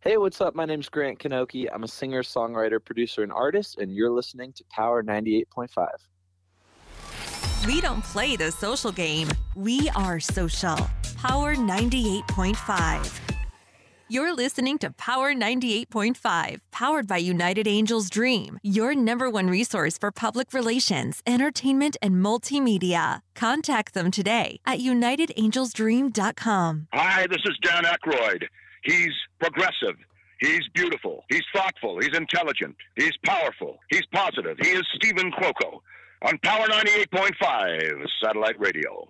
Hey, what's up? My name's Grant Kanoki. I'm a singer, songwriter, producer, and artist, and you're listening to Power 98.5. We don't play the social game. We are social. Power 98.5. You're listening to Power 98.5, powered by United Angels Dream, your #1 resource for public relations, entertainment, and multimedia. Contact them today at unitedangelsdream.com. Hi, this is Dan Aykroyd. He's progressive. He's beautiful. He's thoughtful. He's intelligent. He's powerful. He's positive. He is Stephen Cuoco on Power 98.5 Satellite Radio.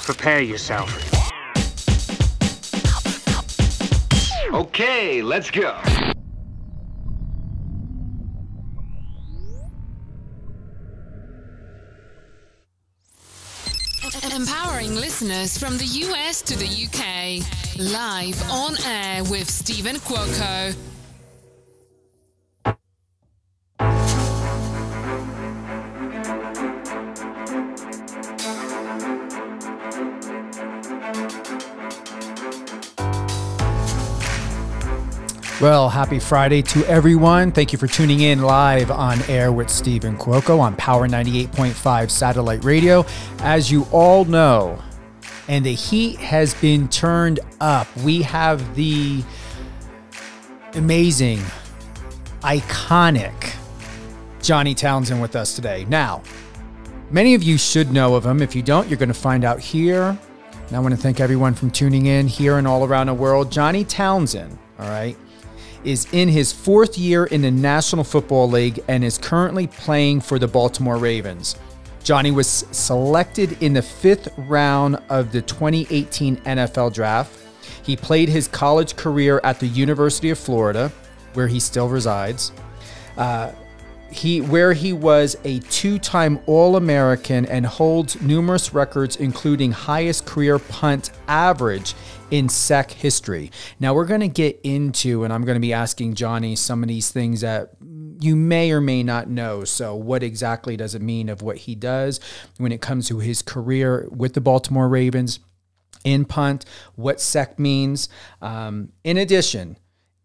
Prepare yourself. Okay, let's go. Empowering listeners from the US to the UK. Live on air with Stephen Cuoco. Well, happy Friday to everyone. Thank you for tuning in live on air with Stephen Cuoco on Power 98.5 Satellite Radio. As you all know, and the heat has been turned up, we have the amazing, iconic Johnny Townsend with us today. Now, many of you should know of him. If you don't, you're going to find out here. And I want to thank everyone from tuning in here and all around the world. Johnny Townsend, all right, is in his 4th year in the National Football League and is currently playing for the Baltimore Ravens. Johnny was selected in the 5th round of the 2018 NFL Draft. He played his college career at the University of Florida, where he still resides, where he was a 2-time All-American and holds numerous records, including highest career punt average in SEC history. Now we're going to get into, and I'm going to be asking Johnny some of these things that you may or may not know. So what exactly does it mean of what he does when it comes to his career with the Baltimore Ravens in punt, what SEC means. In addition,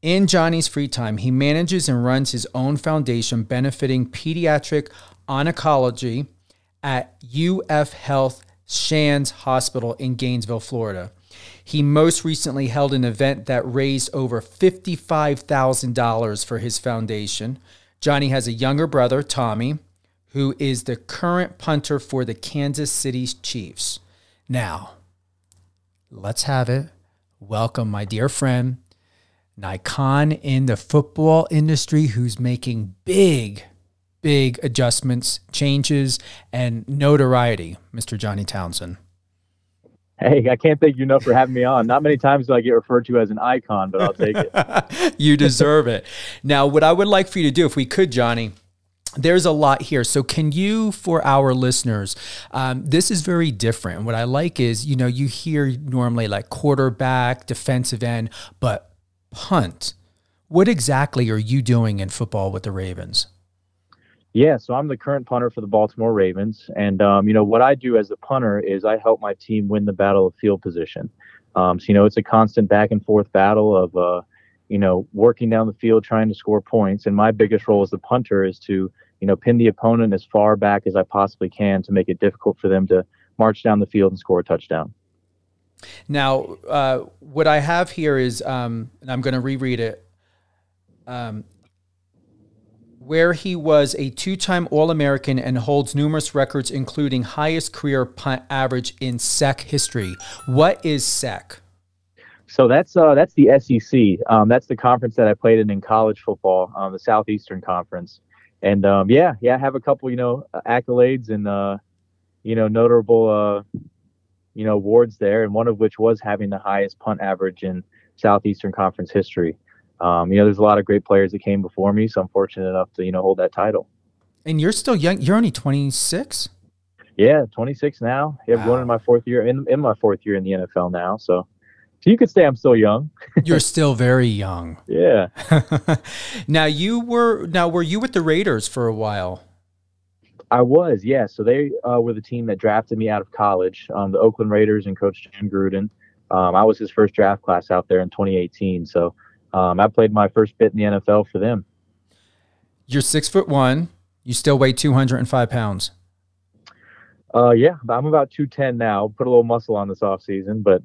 in Johnny's free time, he manages and runs his own foundation benefiting pediatric oncology at UF Health Shands Hospital in Gainesville, Florida. He most recently held an event that raised over $55,000 for his foundation. Johnny has a younger brother, Tommy, who is the current punter for the Kansas City Chiefs. Now, let's have it. Welcome, my dear friend, an icon in the football industry who's making big adjustments, changes, and notoriety, Mr. Johnny Townsend. Hey, I can't thank you enough for having me on. Not many times do I get referred to as an icon, but I'll take it. You deserve it. Now, what I would like for you to do, if we could, Johnny, there's a lot here. So can you, for our listeners, this is very different. What I like is, you hear normally like quarterback, defensive end, but punt. What exactly are you doing in football with the Ravens? Yeah, so I'm the current punter for the Baltimore Ravens. And, what I do as a punter is I help my team win the battle of field position. It's a constant back and forth battle of, working down the field, trying to score points. And my biggest role as the punter is to, pin the opponent as far back as I possibly can to make it difficult for them to march down the field and score a touchdown. Now, what I have here is, and I'm going to reread it, where he was a 2-time All-American and holds numerous records, including highest career punt average in SEC history. What is SEC? So that's the SEC. That's the conference that I played in college football, the Southeastern Conference. And I have a couple, accolades and notable awards there, and one of which was having the highest punt average in Southeastern Conference history. There's a lot of great players that came before me, so I'm fortunate enough to, hold that title. And you're still young. You're only 26? Yeah, 26 now. Yeah, wow. Going in my 4th year, in my 4th year in the NFL now. So you could say I'm still young. You're still very young. Yeah. Now, were you with the Raiders for a while? I was, yeah. So they were the team that drafted me out of college, the Oakland Raiders and Coach Jim Gruden. I was his first draft class out there in 2018. So I played my first bit in the NFL for them. You're 6'1". You still weigh 205 pounds. Yeah, I'm about 210 now. Put a little muscle on this off season, but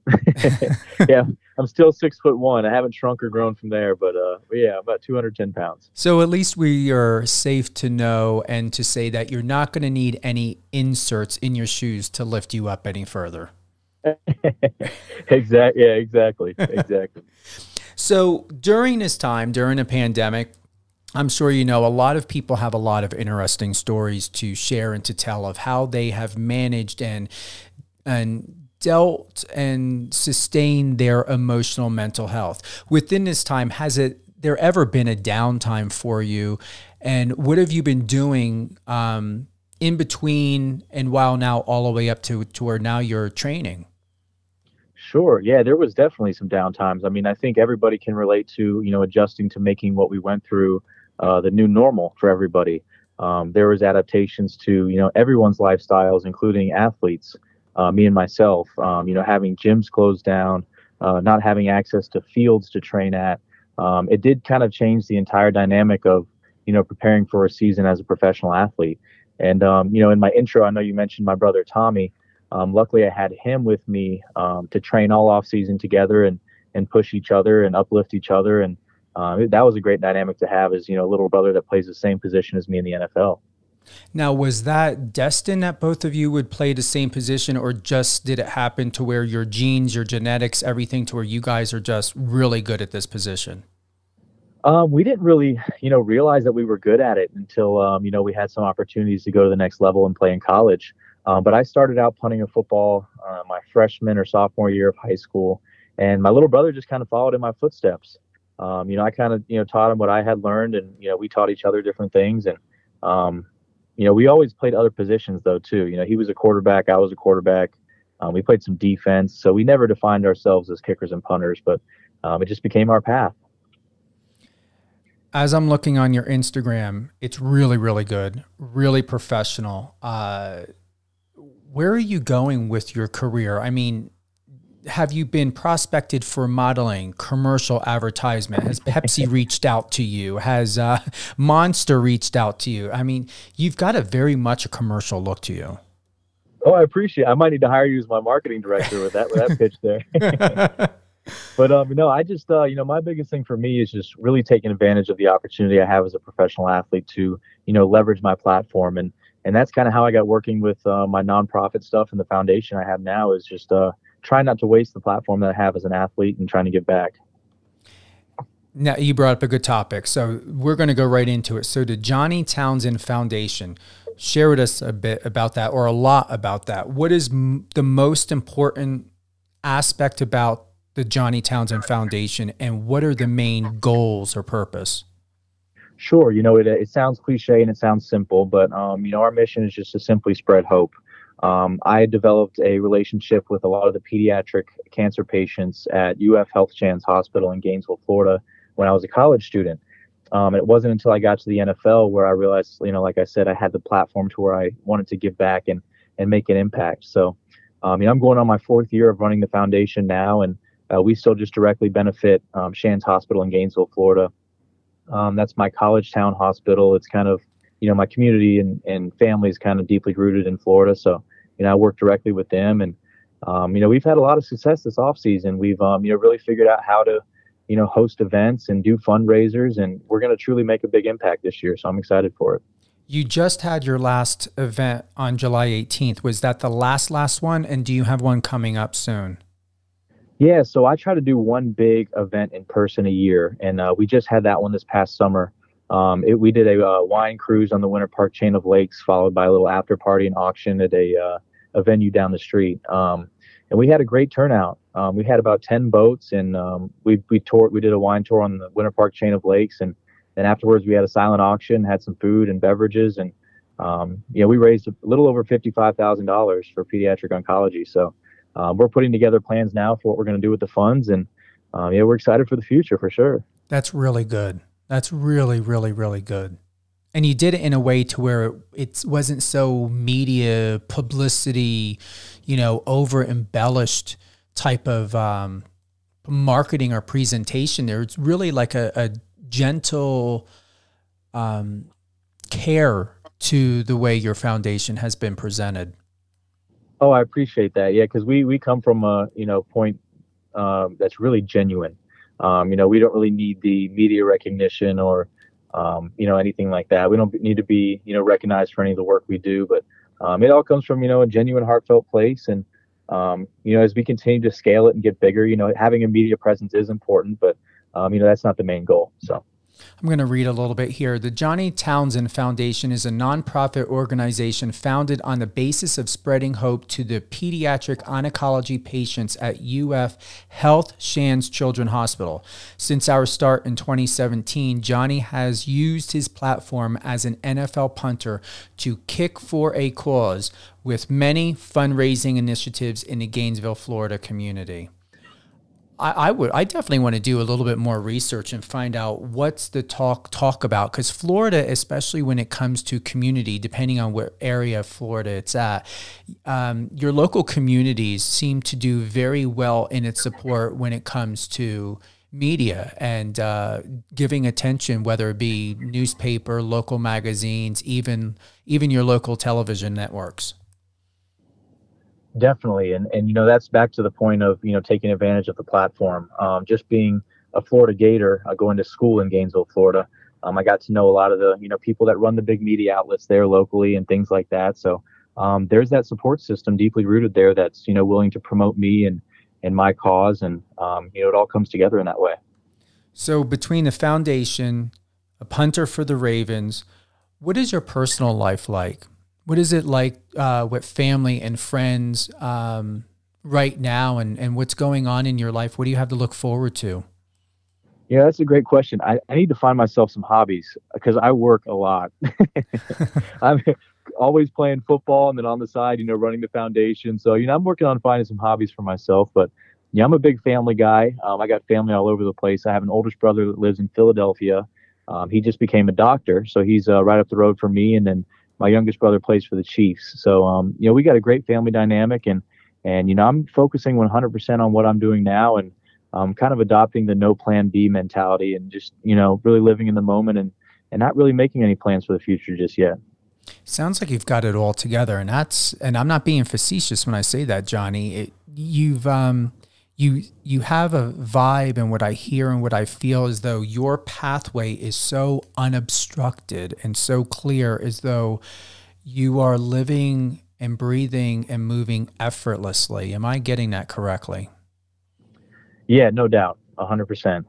yeah, I'm still 6'1". I haven't shrunk or grown from there, but yeah, about 210 pounds. So at least we are safe to know and to say that you're not going to need any inserts in your shoes to lift you up any further. Exactly. Yeah, exactly. So during this time, during a pandemic, I'm sure you know a lot of people have a lot of interesting stories to share and to tell of how they have managed and dealt and sustained their emotional mental health. Within this time, has there ever been a downtime for you? And what have you been doing in between and while now all the way up to where now you're training? Sure. Yeah, there was definitely some downtimes. I mean, I think everybody can relate to, adjusting to making what we went through the new normal for everybody. There was adaptations to, everyone's lifestyles, including athletes, me and myself, having gyms closed down, not having access to fields to train at. It did kind of change the entire dynamic of, preparing for a season as a professional athlete. And, in my intro, I know you mentioned my brother, Tommy. Luckily, I had him with me to train all off season together and push each other and uplift each other. And that was a great dynamic to have as, a little brother that plays the same position as me in the NFL. Now, was that destined that both of you would play the same position, or just did it happen to where your genes, your genetics, everything to where you guys are just really good at this position? We didn't really, realize that we were good at it until, we had some opportunities to go to the next level and play in college. But I started out punting a football my freshman or sophomore year of high school, and my little brother just kind of followed in my footsteps. I kind of, taught him what I had learned, and, we taught each other different things. And, we always played other positions though, too. He was a quarterback. I was a quarterback. We played some defense. So we never defined ourselves as kickers and punters, but it just became our path. As I'm looking on your Instagram, it's really, really good, really professional. Where are you going with your career? I mean, have you been prospected for modeling, commercial advertisement? Has Pepsi reached out to you? Has Monster reached out to you? I mean, you've got a very much a commercial look to you. Oh, I appreciate it. I might need to hire you as my marketing director with that pitch there. But, I just, my biggest thing for me is just really taking advantage of the opportunity I have as a professional athlete to, leverage my platform. And that's kind of how I got working with my nonprofit stuff, and the foundation I have now is just trying not to waste the platform that I have as an athlete and trying to give back. Now, you brought up a good topic, so we're going to go right into it. So the Johnny Townsend Foundation, share with us a bit about that, or a lot about that. What is the most important aspect about the Johnny Townsend Foundation, and what are the main goals or purpose? Sure. It sounds cliche and it sounds simple, but, our mission is just to simply spread hope. I developed a relationship with a lot of the pediatric cancer patients at UF Health Shands Hospital in Gainesville, Florida, when I was a college student. It wasn't until I got to the NFL where I realized, like I said, I had the platform to where I wanted to give back and make an impact. So, I'm going on my 4th year of running the foundation now, and we still just directly benefit Shands Hospital in Gainesville, Florida. That's my college town hospital. It's kind of, my community and family is kind of deeply rooted in Florida. So, I work directly with them, and, we've had a lot of success this off season. We've, really figured out how to, host events and do fundraisers, and we're going to truly make a big impact this year. So I'm excited for it. You just had your last event on July 18th. Was that the last one? And do you have one coming up soon? Yeah, so I try to do one big event in person a year, and we just had that one this past summer. We did a wine cruise on the Winter Park chain of lakes, followed by a little after party and auction at a venue down the street. And we had a great turnout. We had about 10 boats, and we did a wine tour on the Winter Park chain of lakes, and then afterwards we had a silent auction, had some food and beverages, and we raised a little over $55,000 for pediatric oncology. So we're putting together plans now for what we're going to do with the funds, and we're excited for the future for sure. That's really good. That's really, really, really good. And you did it in a way to where it wasn't so media publicity, over embellished type of marketing or presentation there. It's really like a gentle care to the way your foundation has been presented. Oh, I appreciate that. Yeah, because we come from a point that's really genuine. We don't really need the media recognition or anything like that. We don't need to be recognized for any of the work we do, but it all comes from a genuine, heartfelt place. And as we continue to scale it and get bigger, having a media presence is important, but that's not the main goal. So I'm going to read a little bit here. The Johnny Townsend Foundation is a nonprofit organization founded on the basis of spreading hope to the pediatric oncology patients at UF Health Shands Children's Hospital. Since our start in 2017, Johnny has used his platform as an NFL punter to kick for a cause with many fundraising initiatives in the Gainesville, Florida community. I definitely want to do a little bit more research and find out what's the talk about, because Florida, especially when it comes to community, depending on what area of Florida it's at, your local communities seem to do very well in its support when it comes to media and giving attention, whether it be newspaper, local magazines, even your local television networks. Definitely. And that's back to the point of, taking advantage of the platform. Just being a Florida Gator, going to school in Gainesville, Florida, I got to know a lot of the, people that run the big media outlets there locally and things like that. So there's that support system deeply rooted there that's, willing to promote me and my cause. And, it all comes together in that way. So between the foundation, a punter for the Ravens, what is your personal life like? What is it like with family and friends right now, and what's going on in your life? What do you have to look forward to? Yeah, that's a great question. I need to find myself some hobbies because I work a lot. I'm always playing football and then on the side, running the foundation. So, I'm working on finding some hobbies for myself. But, yeah, I'm a big family guy. I got family all over the place. I have an oldest brother that lives in Philadelphia. He just became a doctor, so he's right up the road from me. And then my youngest brother plays for the Chiefs. So, we got a great family dynamic, and I'm focusing 100% on what I'm doing now, and kind of adopting the no plan B mentality, and just, really living in the moment and not really making any plans for the future just yet. Sounds like you've got it all together, and I'm not being facetious when I say that, Johnny. You have a vibe, and what I hear and what I feel is though your pathway is so unobstructed and so clear, as though you are living and breathing and moving effortlessly. Am I getting that correctly? Yeah, no doubt, 100%.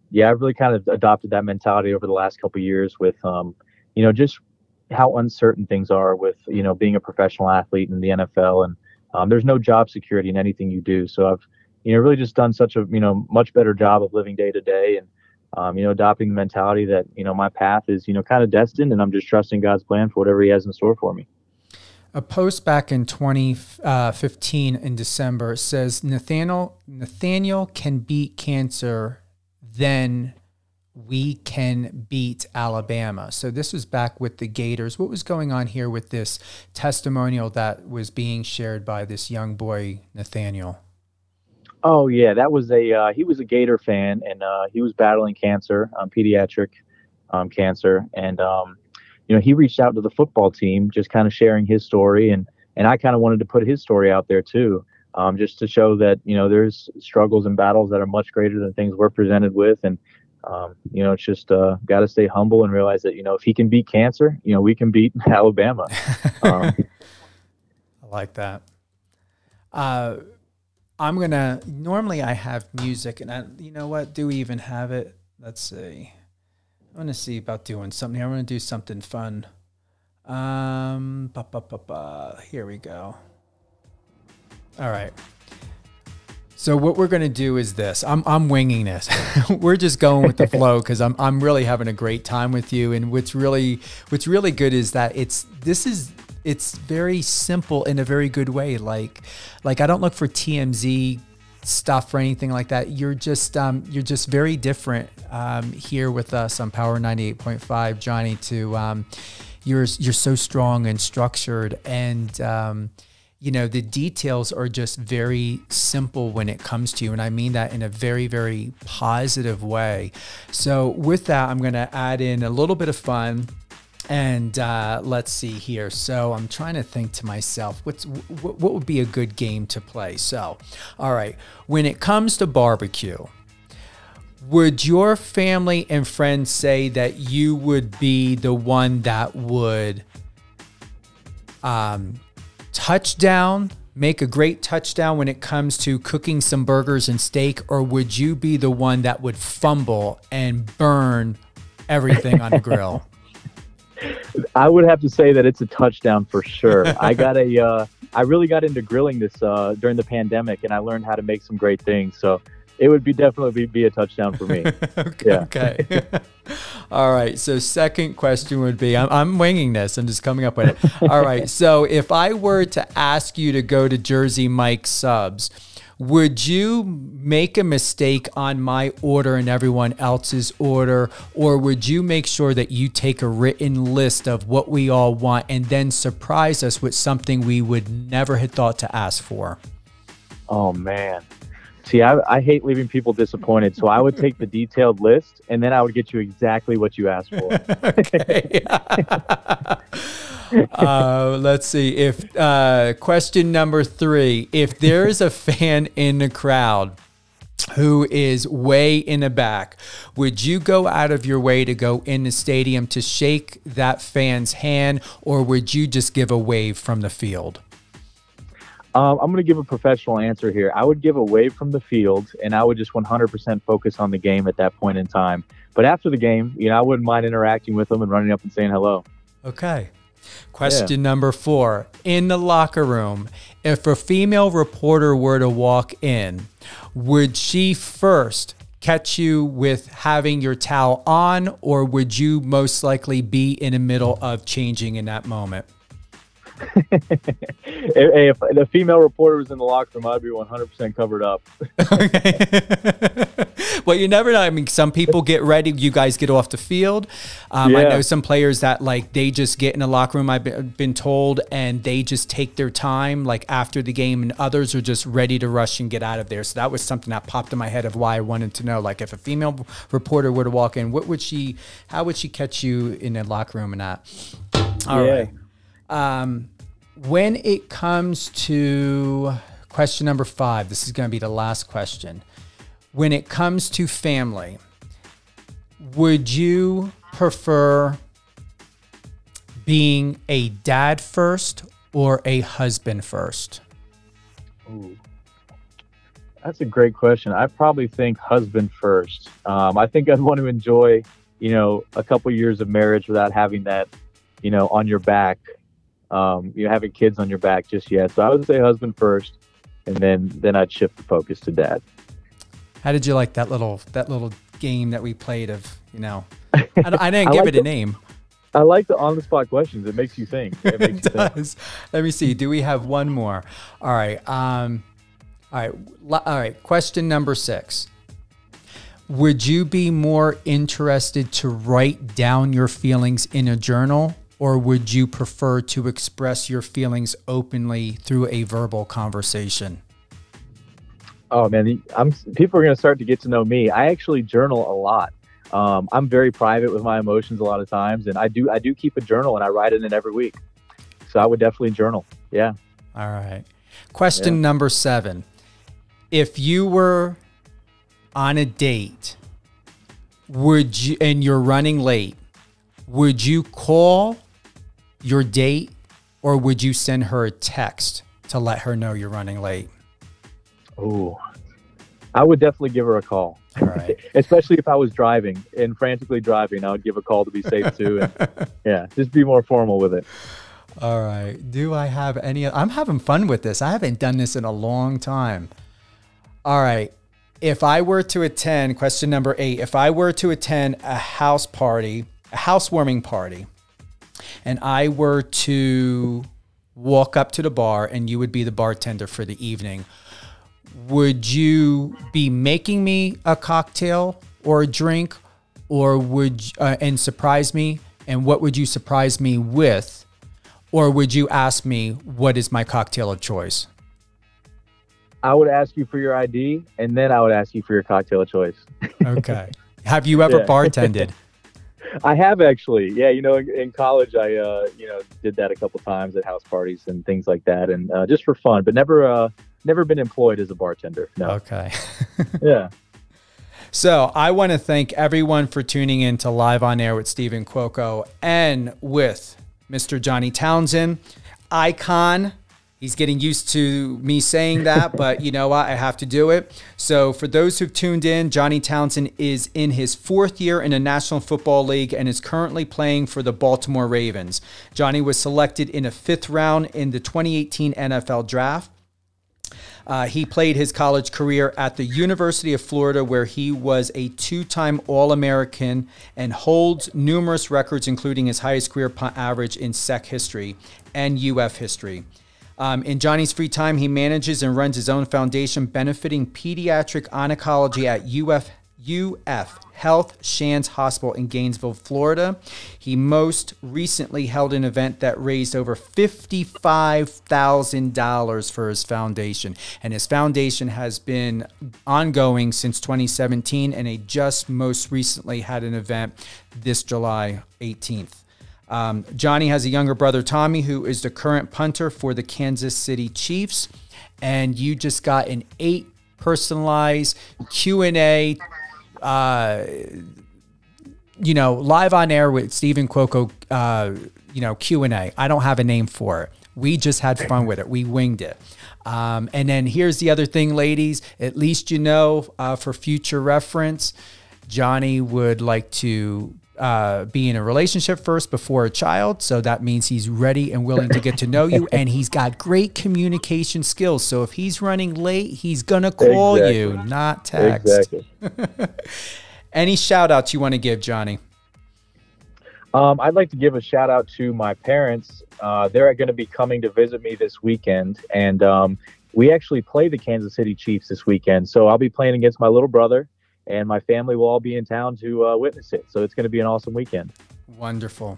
Yeah, I've really kind of adopted that mentality over the last couple of years with, just how uncertain things are with, being a professional athlete in the NFL, and there's no job security in anything you do. So I've, really just done such a, much better job of living day to day, and, adopting the mentality that, my path is, kind of destined, and I'm just trusting God's plan for whatever he has in store for me. A post back in 2015 in December says Nathaniel can beat cancer, then we can beat Alabama. So this was back with the Gators. What was going on here with this testimonial that was being shared by this young boy, Nathaniel? Oh yeah, that was he was a Gator fan, and he was battling cancer, pediatric cancer, and he reached out to the football team, just kind of sharing his story, and I kind of wanted to put his story out there too, just to show that there's struggles and battles that are much greater than things we're presented with, and it's just got to stay humble and realize that if he can beat cancer, we can beat Alabama. I like that. Normally I have music, and you know what? Do we even have it? Let's see. I'm going to see about doing something. I'm going to do something fun. Here we go. All right. So what we're going to do is this. I'm winging this. We're just going with the flow because I'm really having a great time with you. And what's really good is that it's very simple in a very good way. Like I don't look for TMZ stuff or anything like that. You're just very different here with us on Power 98.5, Johnny. You're so strong and structured, and you know, the details are just very simple when it comes to you. And I mean that in a very, very positive way. So with that, I'm going to add in a little bit of fun. And let's see here. So I'm trying to think to myself, what would be a good game to play? So, all right, when it comes to barbecue, would your family and friends say that you would be the one that would make a great touchdown when it comes to cooking some burgers and steak, or would you be the one that would fumble and burn everything on the grill? I would have to say that it's a touchdown for sure. I really got into grilling this during the pandemic, and I learned how to make some great things. So it would definitely be a touchdown for me. Okay. All right. So second question would be, I'm winging this. I'm just coming up with it. All right. So if I were to ask you to go to Jersey Mike's Subs, would you make a mistake on my order and everyone else's order, or would you make sure that you take a written list of what we all want and then surprise us with something we would never have thought to ask for? Oh, man. See, I hate leaving people disappointed, so I would take the detailed list, and then I would get you exactly what you asked for. Okay. Let's see. If question number 3, if there is a fan in the crowd who is way in the back, would you go out of your way to go in the stadium to shake that fan's hand, or would you just give a wave from the field? I'm going to give a professional answer here. I would give a wave from the field, and I would just 100% focus on the game at that point in time. But after the game, I wouldn't mind interacting with them and running up and saying hello. Okay. Question number 4. In the locker room, if a female reporter were to walk in, would she first catch you with having your towel on, or would you most likely be in the middle of changing in that moment? If the female reporter was in the locker room, I'd be 100% covered up. Okay. Well, you never know. I mean, some people get ready. You guys get off the field. I know some players that they just get in the locker room, I've been told, and they just take their time after the game, and others are just ready to rush and get out of there. So that was something that popped in my head of why I wanted to know, if a female reporter were to walk in, how would she catch you in the locker room and that? All right. When it comes to question number 5, this is going to be the last question. When it comes to family, would you prefer being a dad first or a husband first? Ooh, that's a great question. I probably think husband first. I think I'd want to enjoy, a couple years of marriage without having that, on your back. Having kids on your back just yet. So I would say husband first, and then I'd shift the focus to dad. How did you like that little game that we played of, I didn't give it a name. I like the on-the-spot questions. It makes you think. It does. Let me see. Do we have one more? All right. All right. Question number 6. Would you be more interested to write down your feelings in a journal, or would you prefer to express your feelings openly through a verbal conversation? Oh man, people are going to start to get to know me. I actually journal a lot. I'm very private with my emotions a lot of times, and I do keep a journal, and I write in it every week. So I would definitely journal. Yeah. All right. Question number 7. If you were on a date, and you're running late, would you call your date, or would you send her a text to let her know you're running late? Oh, I would definitely give her a call. All right. Especially if I was driving and frantically driving, I would give a call to be safe too. And just be more formal with it. All right. Do I have any? I'm having fun with this. I haven't done this in a long time. All right. If I were to attend, question number 8, if I were to attend a housewarming party, and I were to walk up to the bar and you would be the bartender for the evening, would you be making me a cocktail or a drink, or and surprise me? And what would you surprise me with? Or would you ask me, what is my cocktail of choice? I would ask you for your ID, and then I would ask you for your cocktail of choice. Okay. Have you ever bartended? I have actually. Yeah, in college, I did that a couple times at house parties and things like that, and just for fun, but never been employed as a bartender. No. Okay. Yeah. So I want to thank everyone for tuning in to Live on Air with Stephen Cuoco and with Mr. Johnny Townsend, icon. He's getting used to me saying that, but you know what? I have to do it. So for those who've tuned in, Johnny Townsend is in his 4th year in the National Football League and is currently playing for the Baltimore Ravens. Johnny was selected in a 5th round in the 2018 NFL Draft. He played his college career at the University of Florida, where he was a 2-time All-American and holds numerous records, including his highest career punt average in SEC history and UF history. In Johnny's free time, he manages and runs his own foundation benefiting pediatric oncology at UF Health Shands Hospital in Gainesville, Florida. He most recently held an event that raised over $55,000 for his foundation. And his foundation has been ongoing since 2017, and he just most recently had an event this July 18th. Johnny has a younger brother, Tommy, who is the current punter for the Kansas City Chiefs. And you just got an 8 personalized Q&A, live on air with Stephen Cuoco, Q&A. I don't have a name for it. We just had fun with it. We winged it. And then here's the other thing, ladies, at least for future reference, Johnny would like to be in a relationship first before a child. So that means he's ready and willing to get to know you. And he's got great communication skills. So if he's running late, he's going to call you, not text. Exactly. Any shout outs you want to give, Johnny? I'd like to give a shout out to my parents. They're going to be coming to visit me this weekend. And we actually play the Kansas City Chiefs this weekend. So I'll be playing against my little brother, and my family will all be in town to witness it. So it's going to be an awesome weekend. Wonderful.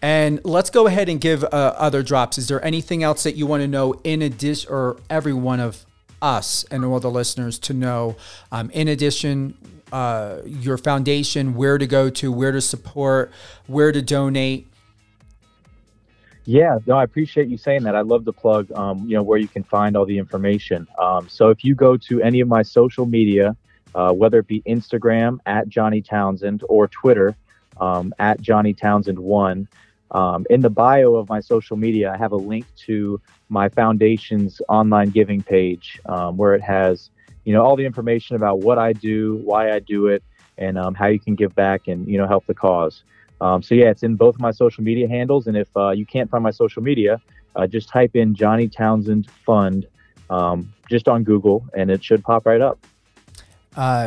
And let's go ahead and give other drops. Is there anything else that you want to know in addition, or every one of us and all the listeners to know, in addition, your foundation, where to go to, where to support, where to donate? Yeah, no, I appreciate you saying that. I love to plug, where you can find all the information. So if you go to any of my social media, whether it be Instagram at Johnny Townsend or Twitter at Johnny Townsend 1. In the bio of my social media, I have a link to my foundation's online giving page where it has, all the information about what I do, why I do it, and how you can give back and, help the cause. So yeah, it's in both of my social media handles. And if you can't find my social media, just type in Johnny Townsend Fund just on Google, and it should pop right up.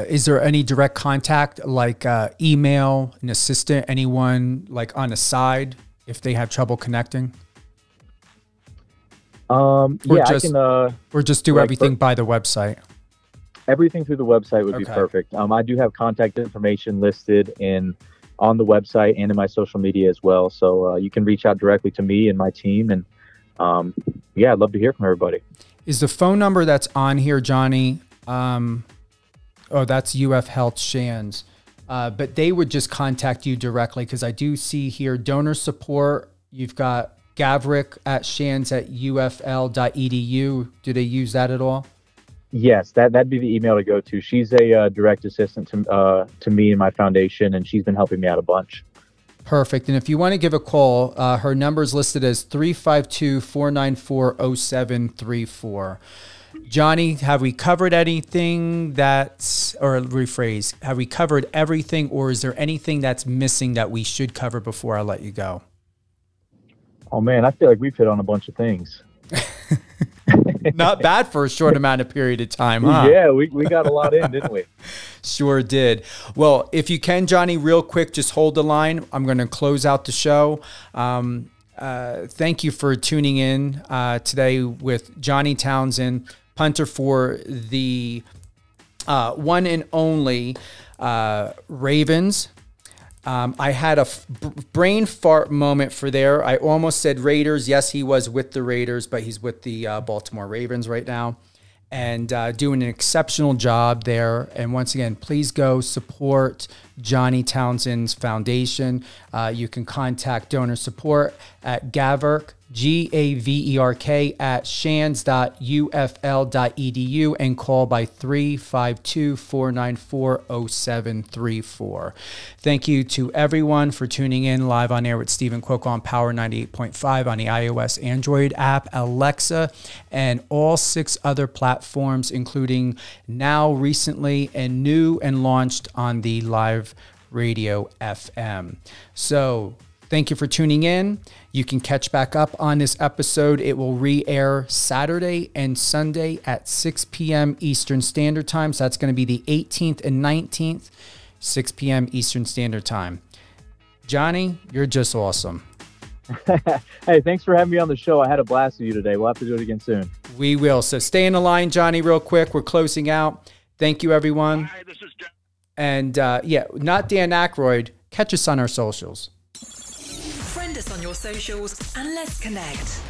Is there any direct contact, like email, an assistant, anyone like on the side if they have trouble connecting? Or just do everything by the website? Everything through the website would be perfect. I do have contact information listed on the website and in my social media as well. So you can reach out directly to me and my team. And I'd love to hear from everybody. Is the phone number that's on here, Johnny? That's UF Health Shands. But they would just contact you directly, because I do see here donor support. You've got Gavrick at Shands at ufl.edu. Do they use that at all? Yes, that'd be the email to go to. She's a direct assistant to me and my foundation, and she's been helping me out a bunch. Perfect. And if you want to give a call, her number is listed as 352-494-0734. Johnny, have we covered anything have we covered everything, or is there anything that's missing that we should cover before I let you go? Oh man, I feel like we've hit on a bunch of things. Not bad for a short amount of period of time, huh? Yeah, we got a lot in, didn't we? Sure did. Well, if you can, Johnny, real quick, just hold the line. I'm going to close out the show. Thank you for tuning in today with Johnny Townsend, punter for the one and only Ravens. I had a brain fart moment for there. I almost said Raiders. Yes, he was with the Raiders, but he's with the Baltimore Ravens right now, and doing an exceptional job there. And once again, please go support Johnny Townsend's foundation. You can contact donor support at Gaverk, Gaverk at shands.ufl.edu and call by 352-494-0734. Thank you to everyone for tuning in live on air with Stephen Cuoco on Power 98.5 on the iOS Android app, Alexa, and all 6 other platforms, including now recently and new and launched on the Live Radio FM. So thank you for tuning in. You can catch back up on this episode. It will re-air Saturday and Sunday at 6 p.m. Eastern Standard Time. So that's going to be the 18th and 19th, 6 p.m. Eastern Standard Time. Johnny, you're just awesome. Hey, thanks for having me on the show. I had a blast with you today. We'll have to do it again soon. We will. So stay in the line, Johnny, real quick. We're closing out. Thank you, everyone. Hi, this is Dan. And not Dan Aykroyd. Catch us on our socials. Friend us on your socials and let's connect.